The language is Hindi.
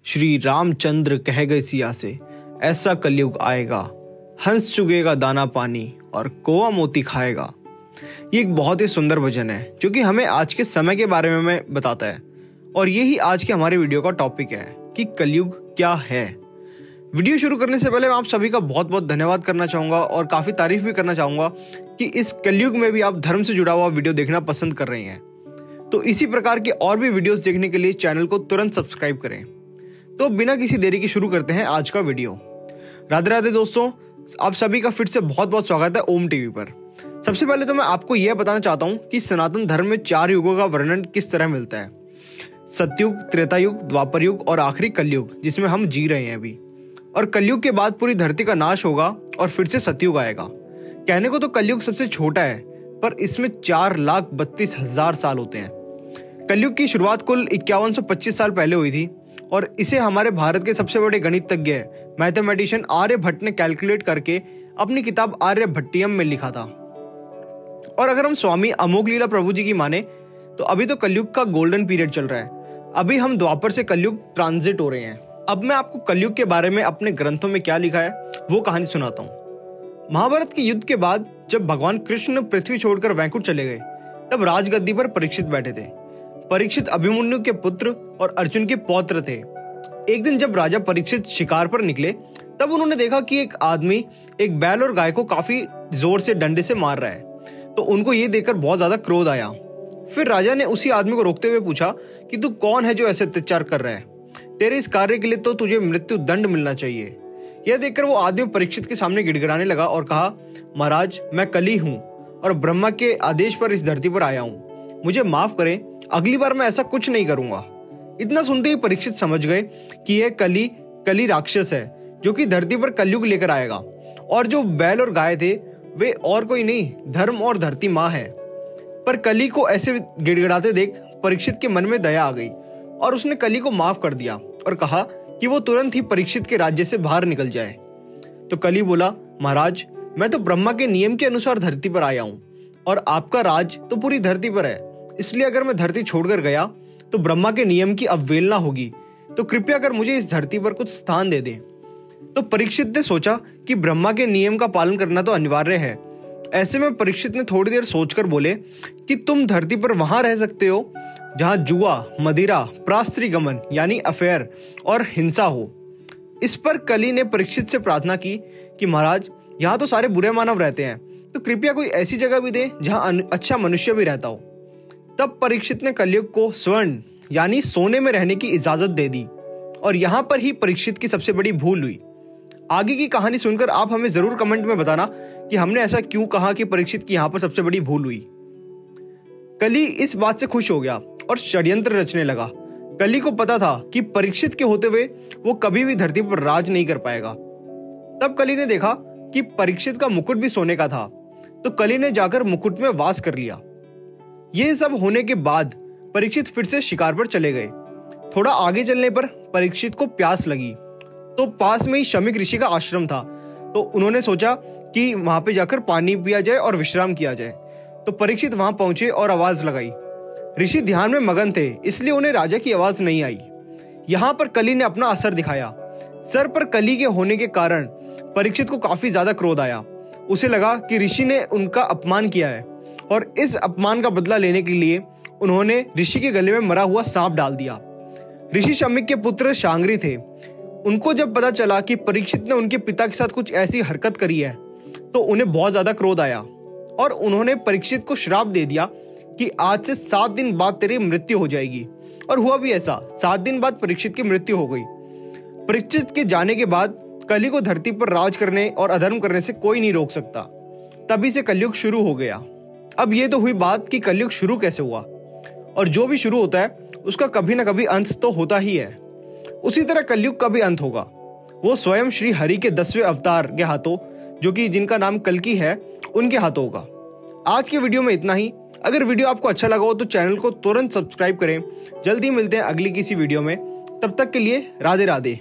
श्री रामचंद्र कह गए सिया से, ऐसा कलयुग आएगा, हंस चुगेगा दाना पानी और कोआ मोती खाएगा। ये एक बहुत ही सुंदर भजन है जो कि हमें आज के समय के बारे में बताता है और यही आज के हमारे वीडियो का टॉपिक है कि कलयुग क्या है। वीडियो शुरू करने से पहले मैं आप सभी का बहुत बहुत धन्यवाद करना चाहूँगा और काफ़ी तारीफ भी करना चाहूँगा कि इस कलयुग में भी आप धर्म से जुड़ा हुआ वीडियो देखना पसंद कर रहे हैं। तो इसी प्रकार के और भी वीडियोस देखने के लिए चैनल को तुरंत सब्सक्राइब करें। तो बिना किसी देरी के शुरू करते हैं आज का वीडियो। राधे राधे दोस्तों, आप सभी का फिर से बहुत बहुत स्वागत है ओम टीवी पर। सबसे पहले तो मैं आपको यह बताना चाहता हूँ कि सनातन धर्म में 4 युगों का वर्णन किस तरह मिलता है। सतयुग, त्रेता युग, द्वापर युग और आखिरी कलयुग जिसमें हम जी रहे हैं अभी। और कलयुग के बाद पूरी धरती का नाश होगा और फिर से सतयुग आएगा। कहने को तो कलयुग सबसे छोटा है, पर इसमें 4,32,000 साल होते हैं। कलयुग की शुरुआत कुल 5125 साल पहले हुई थी और इसे हमारे भारत के सबसे बड़े गणितज्ञ मैथमेटिशियन आर्यभट्ट ने कैलकुलेट करके अपनी किताब आर्यभट्टियम में लिखा था। और अगर हम स्वामी अमोघलीला प्रभु जी की माने तो अभी तो कलयुग का गोल्डन पीरियड चल रहा है। अभी हम द्वापर से कलयुग ट्रांजिट हो रहे हैं। अब मैं आपको कलयुग के बारे में अपने ग्रंथों में क्या लिखा है वो कहानी सुनाता हूँ। महाभारत के युद्ध के बाद जब भगवान कृष्ण पृथ्वी छोड़कर वैकुंठ चले गए तब राजगद्दी पर परीक्षित बैठे थे। परीक्षित अभिमन्यु के पुत्र और अर्जुन के पौत्र थे। एक दिन जब राजा परीक्षित शिकार पर निकले तब उन्होंने देखा कि एक आदमी एक बैल और गाय को काफी जोर से डंडे से मार रहा है। तो उनको ये देखकर बहुत ज्यादा क्रोध आया। फिर राजा ने उसी आदमी को रोकते हुए पूछा कि तू कौन है जो ऐसे अत्याचार कर रहा है? तेरे इस कार्य के लिए तो तुझे मृत्यु दंड मिलना चाहिए। यह देखकर वो आदमी परीक्षित के सामने गिड़गिड़ाने लगा और कहा, महाराज मैं कली हूँ और ब्रह्मा के आदेश पर इस धरती पर आया हूँ, मुझे माफ करें, अगली बार मैं ऐसा कुछ नहीं करूंगा। इतना सुनते ही परीक्षित समझ गए कि यह कली राक्षस है जो कि धरती पर कलयुग लेकर आएगा। और जो बैल और गाय थे वे और कोई नहीं, धर्म और धरती माँ है। पर कली को ऐसे गिड़गिड़ाते देख परीक्षित के मन में दया आ गई और उसने कली को माफ कर दिया और कहा कि वो तुरंत ही परीक्षित के राज्य से बाहर निकल जाए। तो कली बोला, महाराज मैं तो ब्रह्मा के नियम के अनुसार धरती पर आया हूँ और आपका राज तो पूरी धरती पर है, इसलिए अगर मैं धरती छोड़कर गया तो ब्रह्मा के नियम की अवहेलना होगी, तो कृपया कर मुझे इस धरती पर कुछ स्थान दे दें। तो परीक्षित ने सोचा कि ब्रह्मा के नियम का पालन करना तो अनिवार्य है। ऐसे में परीक्षित ने थोड़ी देर सोचकर बोले कि तुम धरती पर वहां रह सकते हो जहां जुआ, मदिरा, प्रास्त्री गमन यानी अफेयर और हिंसा हो। इस पर कली ने परीक्षित से प्रार्थना की कि महाराज यहाँ तो सारे बुरे मानव रहते हैं, तो कृपया कोई ऐसी जगह भी दे जहां अच्छा मनुष्य भी रहता हो। तब परीक्षित ने कलयुग को स्वर्ण यानी सोने में रहने की इजाजत दे दी और यहाँ पर ही परीक्षित की सबसे बड़ी भूल हुई। आगे की कहानी सुनकर आप हमें जरूर कमेंट में बताना कि हमने ऐसा क्यों कहा कि परीक्षित की यहाँ पर सबसे बड़ी भूल हुई। कली इस बात से खुश हो गया और षड्यंत्र रचने लगा। कली को पता था कि परीक्षित के होते हुए वो कभी भी धरती पर राज नहीं कर पाएगा। तब कली ने देखा कि परीक्षित का मुकुट भी सोने का था, तो कली ने जाकर मुकुट में वास कर लिया। यह सब होने के बाद परीक्षित फिर से शिकार पर चले गए। थोड़ा आगे चलने पर परीक्षित को प्यास लगी, तो पास में ही शमीक ऋषि का आश्रम था, तो उन्होंने सोचा कि वहां पे जाकर पानी पिया जाए और विश्राम किया जाए। तो परीक्षित वहां पहुंचे और आवाज लगाई। ऋषि ध्यान में मगन थे, इसलिए उन्हें राजा की आवाज नहीं आई। यहाँ पर कली ने अपना असर दिखाया। सर पर कली के होने के कारण परीक्षित को काफी ज्यादा क्रोध आया। उसे लगा कि ऋषि ने उनका अपमान किया है और इस अपमान का बदला लेने के लिए उन्होंने ऋषि के गले में मरा हुआ सांप डाल दिया। ऋषि शमीक के पुत्र शांगरी थे। उनको जब पता चला कि परीक्षित ने उनके पिता के साथ कुछ ऐसी हरकत करी है तो उन्हें बहुत ज्यादा क्रोध आया और उन्होंने परीक्षित को श्राप दे दिया कि आज से 7 दिन बाद तेरी मृत्यु हो जाएगी। और हुआ भी ऐसा, 7 दिन बाद परीक्षित की मृत्यु हो गई। परीक्षित के जाने के बाद कली को धरती पर राज करने और अधर्म करने से कोई नहीं रोक सकता। तभी से कलयुग शुरू हो गया। अब ये तो हुई बात कि कलयुग शुरू कैसे हुआ, और जो भी शुरू होता है उसका कभी ना कभी अंत तो होता ही है। उसी तरह कलयुग का भी अंत होगा। वो स्वयं श्री हरि के 10वें अवतार के हाथों, जो कि जिनका नाम कल्कि है, उनके हाथों होगा। आज के वीडियो में इतना ही। अगर वीडियो आपको अच्छा लगा हो तो चैनल को तुरंत सब्सक्राइब करें। जल्दी मिलते हैं अगली किसी वीडियो में। तब तक के लिए राधे राधे।